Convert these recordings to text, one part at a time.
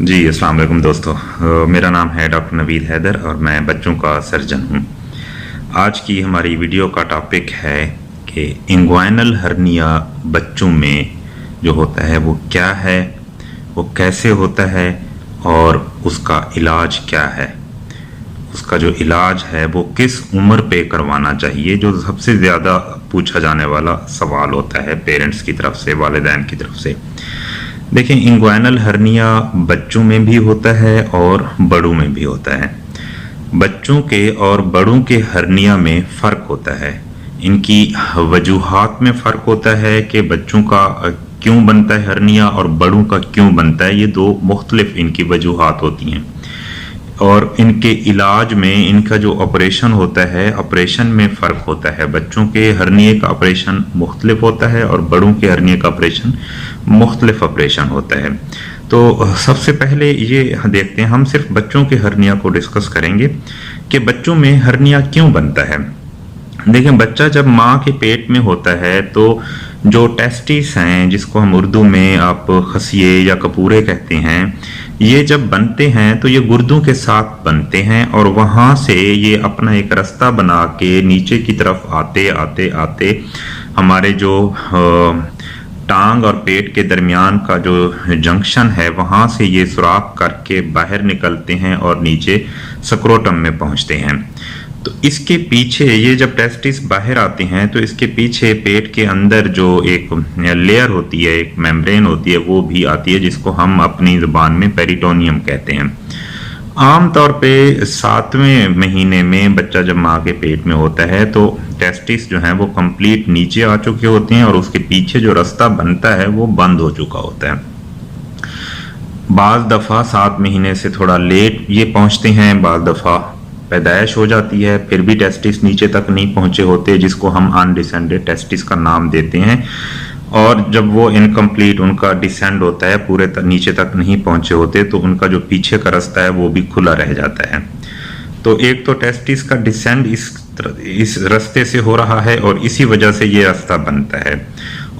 जी अस्सलाम वालेकुम दोस्तों। मेरा नाम है डॉक्टर नवीद हैदर और मैं बच्चों का सर्जन हूँ। आज की हमारी वीडियो का टॉपिक है कि इंग्वाइनल हर्निया बच्चों में जो होता है वो क्या है, वो कैसे होता है और उसका इलाज क्या है। उसका जो इलाज है वो किस उम्र पे करवाना चाहिए, जो सबसे ज़्यादा पूछा जाने वाला सवाल होता है पेरेंट्स की तरफ से, वालिदैन की तरफ से। देखिए, इंग्वाइनल हर्निया बच्चों में भी होता है और बड़ों में भी होता है। बच्चों के और बड़ों के हर्निया में फ़र्क होता है। इनकी वजूहात में फ़र्क होता है कि बच्चों का क्यों बनता है हर्निया और बड़ों का क्यों बनता है। ये दो मुख्तलिफ इनकी वजूहात होती हैं और इनके इलाज में इनका जो ऑपरेशन होता है, ऑपरेशन में फ़र्क होता है। बच्चों के हर्निए का ऑपरेशन मुख्तलिफ होता है और बड़ों के हर्निए का ऑपरेशन मुख्तलिफ ऑपरेशन होता है। तो सबसे पहले ये देखते हैं, हम सिर्फ बच्चों के हर्निया को डिस्कस करेंगे कि बच्चों में हर्निया क्यों बनता है। देखिए, बच्चा जब माँ के पेट में होता है तो जो टेस्टिस हैं, जिसको हम उर्दू में आप खसिए या कपूरे कहते हैं, ये जब बनते हैं तो ये गुर्दों के साथ बनते हैं और वहाँ से ये अपना एक रास्ता बना के नीचे की तरफ आते आते आते हमारे जो टांग और पेट के दरमियान का जो जंक्शन है, वहाँ से ये सुराख करके बाहर निकलते हैं और नीचे स्क्रोटम में पहुँचते हैं। तो इसके पीछे ये जब टेस्टिस बाहर आते हैं तो इसके पीछे पेट के अंदर जो एक लेयर होती है, एक मेम्ब्रेन होती है, वो भी आती है, जिसको हम अपनी ज़ुबान में पेरिटोनियम कहते हैं। आम तौर पे 7वें महीने में बच्चा जब माँ के पेट में होता है तो टेस्टिस जो हैं वो कंप्लीट नीचे आ चुके होते हैं और उसके पीछे जो रास्ता बनता है वो बंद हो चुका होता है। बाज़ दफ़ा 7 महीने से थोड़ा लेट ये पहुँचते हैं, बाज़ दफ़ा पैदाइश हो जाती है फिर भी टेस्टिस नीचे तक नहीं पहुंचे होते, जिसको हम अनडिसेंडेड टेस्टिस का नाम देते हैं। और जब वो इनकम्प्लीट उनका डिसेंड होता है, पूरे नीचे तक नहीं पहुंचे होते, तो उनका जो पीछे का रास्ता है वो भी खुला रह जाता है। तो एक तो टेस्टिस का डिसेंड इस रास्ते से हो रहा है और इसी वजह से ये रास्ता बनता है।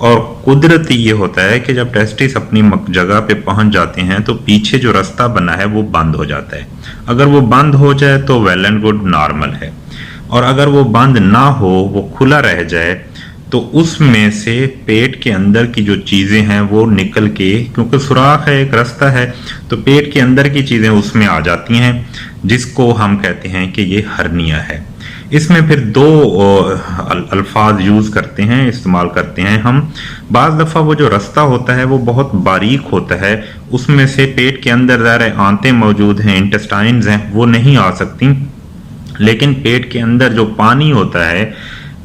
और कुदरती ये होता है कि जब टेस्टिस अपनी जगह पे पहुंच जाते हैं तो पीछे जो रास्ता बना है वो बंद हो जाता है। अगर वो बंद हो जाए तो वेल एंड गुड, नॉर्मल है, और अगर वो बंद ना हो, वो खुला रह जाए, तो उसमें से पेट के अंदर की जो चीज़ें हैं वो निकल के, क्योंकि सुराख है, एक रास्ता है, तो पेट के अंदर की चीज़ें उसमें आ जाती हैं, जिसको हम कहते हैं कि ये हर्निया है। इसमें फिर दो अल्फाज यूज़ करते हैं, इस्तेमाल करते हैं हम। बाज़ दफ़ा वो जो रास्ता होता है वो बहुत बारीक होता है, उसमें से पेट के अंदर ज़ाहिर आंतें मौजूद हैं, इंटेस्टाइन्स हैं, वो नहीं आ सकती, लेकिन पेट के अंदर जो पानी होता है,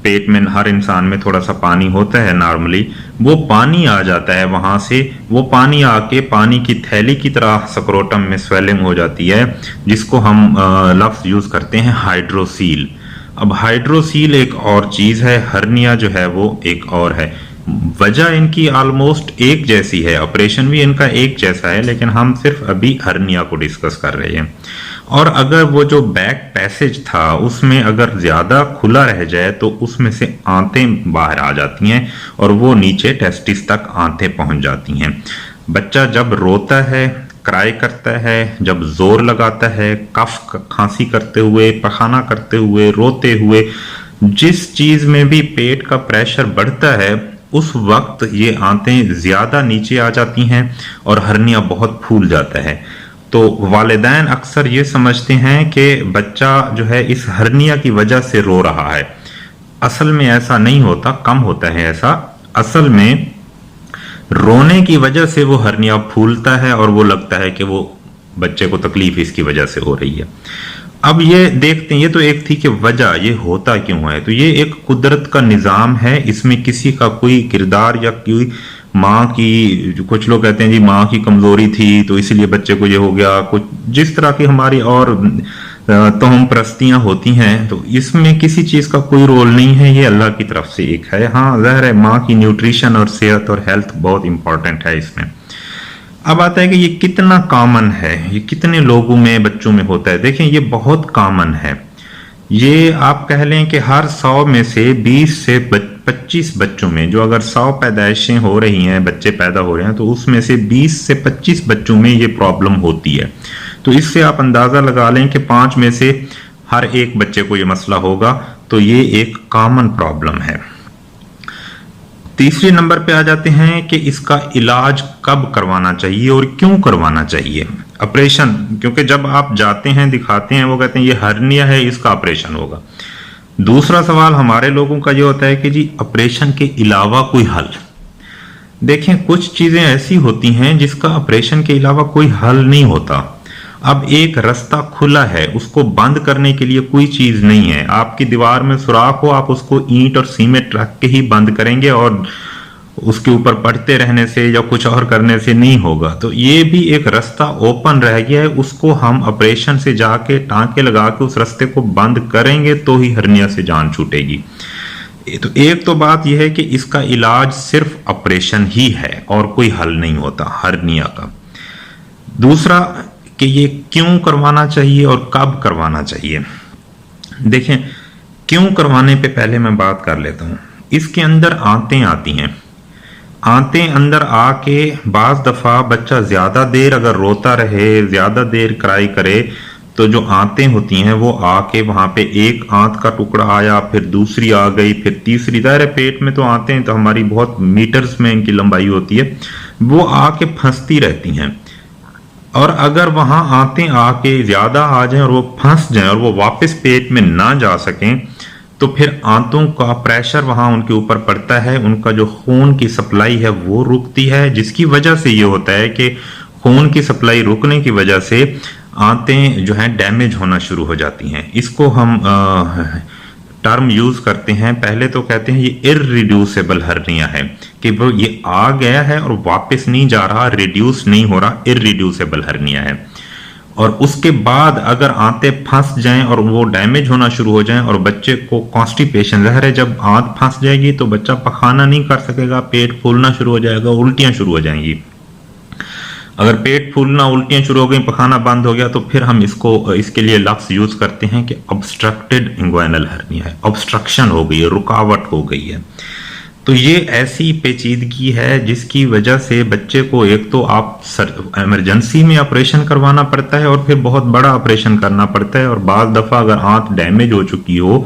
पेट में हर इंसान में थोड़ा सा पानी होता है नॉर्मली, वो पानी आ जाता है वहाँ से। वो पानी आके पानी की थैली की तरह स्क्रोटम में स्वेलिंग हो जाती है, जिसको हम लफ्ज़ यूज़ करते हैं हाइड्रोसील। अब हाइड्रोसील एक और चीज़ है, हर्निया जो है वो एक और है। वजह इनकी ऑलमोस्ट एक जैसी है, ऑपरेशन भी इनका एक जैसा है, लेकिन हम सिर्फ अभी हर्निया को डिस्कस कर रहे हैं। और अगर वो जो बैक पैसेज था उसमें अगर ज़्यादा खुला रह जाए तो उसमें से आंतें बाहर आ जाती हैं और वो नीचे टेस्टिस तक आंतें पहुंच जाती हैं। बच्चा जब रोता है, क्राई करता है, जब जोर लगाता है, कफ खांसी करते हुए, पखाना करते हुए, रोते हुए, जिस चीज़ में भी पेट का प्रेशर बढ़ता है, उस वक्त ये आंतें ज़्यादा नीचे आ जाती हैं और हर्निया बहुत फूल जाता है। तो वालिदैन अक्सर ये समझते हैं कि बच्चा जो है इस हर्निया की वजह से रो रहा है। असल में ऐसा नहीं होता, कम होता है ऐसा। असल में रोने की वजह से वो हर्निया फूलता है और वो लगता है कि वो बच्चे को तकलीफ इसकी वजह से हो रही है। अब ये देखते हैं, ये तो एक थी कि वजह ये होता क्यों है। तो ये एक कुदरत का निज़ाम है, इसमें किसी का कोई किरदार या कोई माँ की, कुछ लोग कहते हैं जी माँ की कमजोरी थी तो इसीलिए बच्चे को ये हो गया, कुछ जिस तरह की हमारी और तोहम परस्तियां होती हैं, तो इसमें किसी चीज़ का कोई रोल नहीं है, ये अल्लाह की तरफ से एक है। हाँ, ज़ाहिर है माँ की न्यूट्रिशन और सेहत और हेल्थ बहुत इंपॉर्टेंट है इसमें। अब आता है कि ये कितना कॉमन है, ये कितने लोगों में, बच्चों में होता है। देखें, ये बहुत कॉमन है। ये आप कह लें कि हर 100 में से 20 से 25 बच्चों में, जो अगर 100 पैदाइशें हो रही हैं, बच्चे पैदा हो रहे हैं, तो उसमें से 20 से 25 बच्चों में ये प्रॉब्लम होती है। तो इससे आप अंदाजा लगा लें कि 5 में से हर एक बच्चे को ये मसला होगा। तो ये एक कॉमन प्रॉब्लम है। तीसरे नंबर पे आ जाते हैं कि इसका इलाज कब करवाना चाहिए और क्यों करवाना चाहिए। ऑपरेशन, क्योंकि जब आप जाते हैं दिखाते हैं, वो कहते हैं ये हर्निया है, इसका ऑपरेशन होगा। दूसरा सवाल हमारे लोगों का ये होता है कि जी ऑपरेशन के अलावा कोई हल। देखें, कुछ चीजें ऐसी होती हैं जिसका ऑपरेशन के अलावा कोई हल नहीं होता। अब एक रास्ता खुला है, उसको बंद करने के लिए कोई चीज नहीं है। आपकी दीवार में सुराख हो, आप उसको ईंट और सीमेंट रख के ही बंद करेंगे और उसके ऊपर पड़ते रहने से या कुछ और करने से नहीं होगा। तो ये भी एक रास्ता ओपन रह गया है, उसको हम ऑपरेशन से जाके टांके लगा के उस रास्ते को बंद करेंगे तो ही हर्निया से जान छूटेगी। तो एक तो बात यह है कि इसका इलाज सिर्फ ऑपरेशन ही है और कोई हल नहीं होता हर्निया का। दूसरा कि ये क्यों करवाना चाहिए और कब करवाना चाहिए। देखें, क्यों करवाने पे पहले मैं बात कर लेता हूं। इसके अंदर आंतें आती हैं। आंतें अंदर आके बाज दफा बच्चा ज्यादा देर अगर रोता रहे, ज्यादा देर क्राई करे, तो जो आंतें होती हैं वो आके वहां पे एक आंत का टुकड़ा आया, फिर दूसरी आ गई, फिर तीसरी। दायरे पेट में तो आंतें तो हमारी बहुत मीटर्स में इनकी लंबाई होती है, वो आके फंसती रहती हैं। और अगर वहां आंतें आके ज्यादा आ जाएं और वो फंस जाएं और वो वापस पेट में ना जा सकें, तो फिर आंतों का प्रेशर वहां उनके ऊपर पड़ता है, उनका जो खून की सप्लाई है वो रुकती है, जिसकी वजह से ये होता है कि खून की सप्लाई रुकने की वजह से आंतें जो हैं डैमेज होना शुरू हो जाती हैं। इसको हम टर्म यूज करते हैं, पहले तो कहते हैं ये इररिड्यूसेबल हर्निया है, कि वो ये आ गया है और वापस नहीं जा रहा, रिड्यूस नहीं हो रहा, इररिड्यूसेबल हर्निया है। और उसके बाद अगर आंतें फंस जाएं और वो डैमेज होना शुरू हो जाएं और बच्चे को कॉन्स्टिपेशन, ज़ाहिर है जब आंत फंस जाएगी तो बच्चा पखाना नहीं कर सकेगा, पेट फूलना शुरू हो जाएगा, उल्टियां शुरू हो जाएंगी। अगर पेट फूलना, उल्टियां शुरू हो गई, पखाना बंद हो गया, तो फिर हम इसके लिए लफ्ज यूज करते हैं कि ऑब्स्ट्रक्टेड इंग्वाइनल हर्निया है, ऑब्स्ट्रक्शन हो गई है, रुकावट हो गई है। तो ये ऐसी पेचीदगी है जिसकी वजह से बच्चे को एक तो आप इमरजेंसी में ऑपरेशन करवाना पड़ता है और फिर बहुत बड़ा ऑपरेशन करना पड़ता है। और बाज दफा अगर आंत डैमेज हो चुकी हो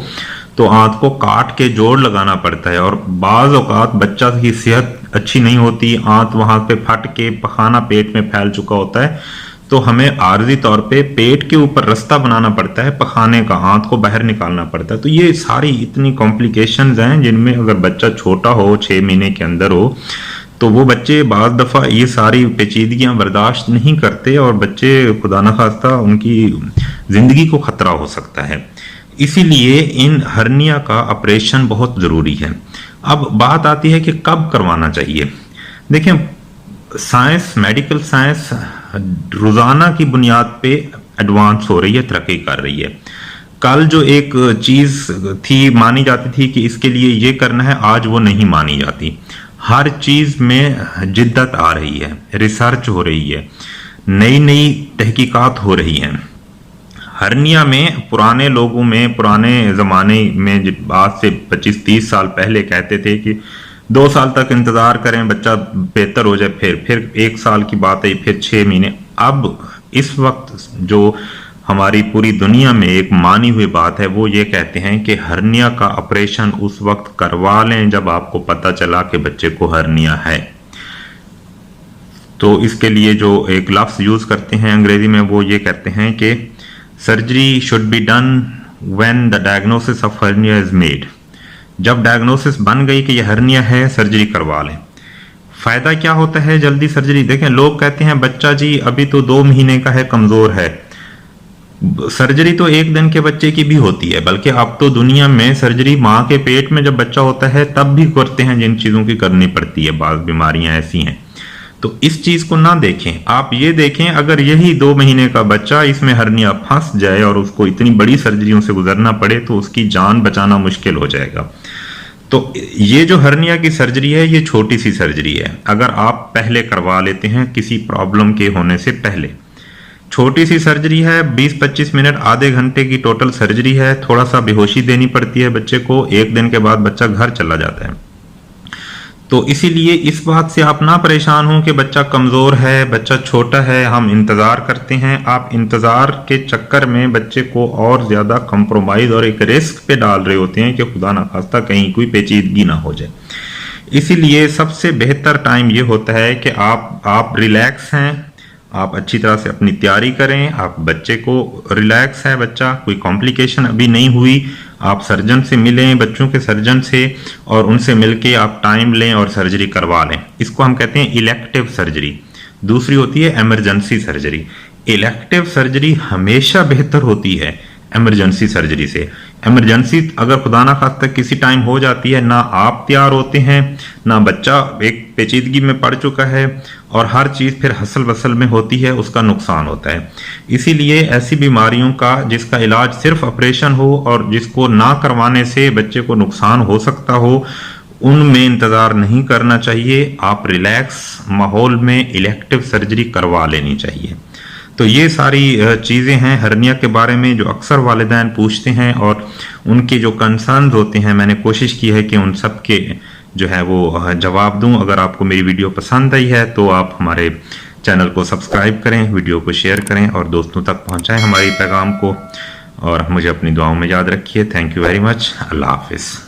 तो आंत को काट के जोड़ लगाना पड़ता है। और बाज औकात बच्चा की सेहत अच्छी नहीं होती, आंत वहां पे फट के पखाना पेट में फैल चुका होता है, तो हमें आर्जी तौर पे पेट के ऊपर रास्ता बनाना पड़ता है पखाने का, आंत को बाहर निकालना पड़ता है। तो ये सारी इतनी कॉम्प्लिकेशंस हैं जिनमें अगर बच्चा छोटा हो, 6 महीने के अंदर हो, तो वो बच्चे बाज दफा ये सारी पेचीदगियां बर्दाश्त नहीं करते और बच्चे खुदा न खास्ता उनकी जिंदगी को खतरा हो सकता है। इसीलिए इन हर्निया का ऑपरेशन बहुत जरूरी है। अब बात आती है कि कब करवाना चाहिए। देखें, साइंस, मेडिकल साइंस रोजाना की बुनियाद पे एडवांस हो रही है, तरक्की कर रही है। कल जो एक चीज थी मानी जाती थी कि इसके लिए ये करना है, आज वो नहीं मानी जाती। हर चीज में जिद्दत आ रही है, रिसर्च हो रही है, नई नई तहकीकात हो रही हैं। हर्निया में पुराने लोगों में, पुराने जमाने में, आज से 25-30 साल पहले कहते थे कि 2 साल तक इंतजार करें, बच्चा बेहतर हो जाए, फिर 1 साल की बात है, फिर 6 महीने। अब इस वक्त जो हमारी पूरी दुनिया में एक मानी हुई बात है, वो ये कहते हैं कि हर्निया का ऑपरेशन उस वक्त करवा लें जब आपको पता चला कि बच्चे को हर्निया है। तो इसके लिए जो एक लफ्ज यूज करते हैं अंग्रेजी में, वो ये कहते हैं कि surgery should be done when the diagnosis of hernia is made. जब डायग्नोसिस बन गई कि यह हर्निया है, सर्जरी करवा लें। फायदा क्या होता है जल्दी सर्जरी? देखें, लोग कहते हैं बच्चा जी अभी तो 2 महीने का है, कमजोर है। सर्जरी तो 1 दिन के बच्चे की भी होती है, बल्कि अब तो दुनिया में सर्जरी माँ के पेट में जब बच्चा होता है तब भी करते हैं, जिन चीजों की करनी पड़ती है। बात बीमारियां ऐसी हैं, तो इस चीज को ना देखें। आप ये देखें, अगर यही 2 महीने का बच्चा इसमें हर्निया फंस जाए और उसको इतनी बड़ी सर्जरियों से गुजरना पड़े तो उसकी जान बचाना मुश्किल हो जाएगा। तो ये जो हर्निया की सर्जरी है, ये छोटी सी सर्जरी है, अगर आप पहले करवा लेते हैं किसी प्रॉब्लम के होने से पहले। छोटी सी सर्जरी है, 20-25 मिनट आधे घंटे की टोटल सर्जरी है। थोड़ा सा बेहोशी देनी पड़ती है बच्चे को, 1 दिन के बाद बच्चा घर चला जाता है। तो इसीलिए इस बात से आप ना परेशान हो कि बच्चा कमज़ोर है, बच्चा छोटा है, हम इंतज़ार करते हैं। आप इंतज़ार के चक्कर में बच्चे को और ज़्यादा कंप्रोमाइज़ और एक रिस्क पे डाल रहे होते हैं कि खुदा ना खास्ता कहीं कोई पेचीदगी ना हो जाए। इसीलिए सबसे बेहतर टाइम ये होता है कि आप रिलैक्स हैं, आप अच्छी तरह से अपनी तैयारी करें, आप बच्चे को रिलैक्स है, बच्चा कोई कॉम्प्लिकेशन अभी नहीं हुई, आप सर्जन से मिलें, बच्चों के सर्जन से, और उनसे मिलके आप टाइम लें और सर्जरी करवा लें। इसको हम कहते हैं इलेक्टिव सर्जरी। दूसरी होती है इमरजेंसी सर्जरी। इलेक्टिव सर्जरी हमेशा बेहतर होती है इमरजेंसी सर्जरी से। इमरजेंसी अगर खुदा ना खास्ता किसी टाइम हो जाती है, ना आप तैयार होते हैं, ना बच्चा एक पेचीदगी में पड़ चुका है, और हर चीज़ फिर हसल वसल में होती है, उसका नुकसान होता है। इसीलिए ऐसी बीमारियों का जिसका इलाज सिर्फ ऑपरेशन हो और जिसको ना करवाने से बच्चे को नुकसान हो सकता हो, उनमें इंतज़ार नहीं करना चाहिए। आप रिलैक्स माहौल में इलेक्टिव सर्जरी करवा लेनी चाहिए। तो ये सारी चीज़ें हैं हर्निया के बारे में जो अक्सर वालिदैन पूछते हैं, और उनके जो कंसर्न होते हैं मैंने कोशिश की है कि उन सब के जो है वो जवाब दूं। अगर आपको मेरी वीडियो पसंद आई है तो आप हमारे चैनल को सब्सक्राइब करें, वीडियो को शेयर करें और दोस्तों तक पहुंचाएं हमारी पैगाम को, और मुझे अपनी दुआओं में याद रखिए। Thank you very much. Allah हाफिज़।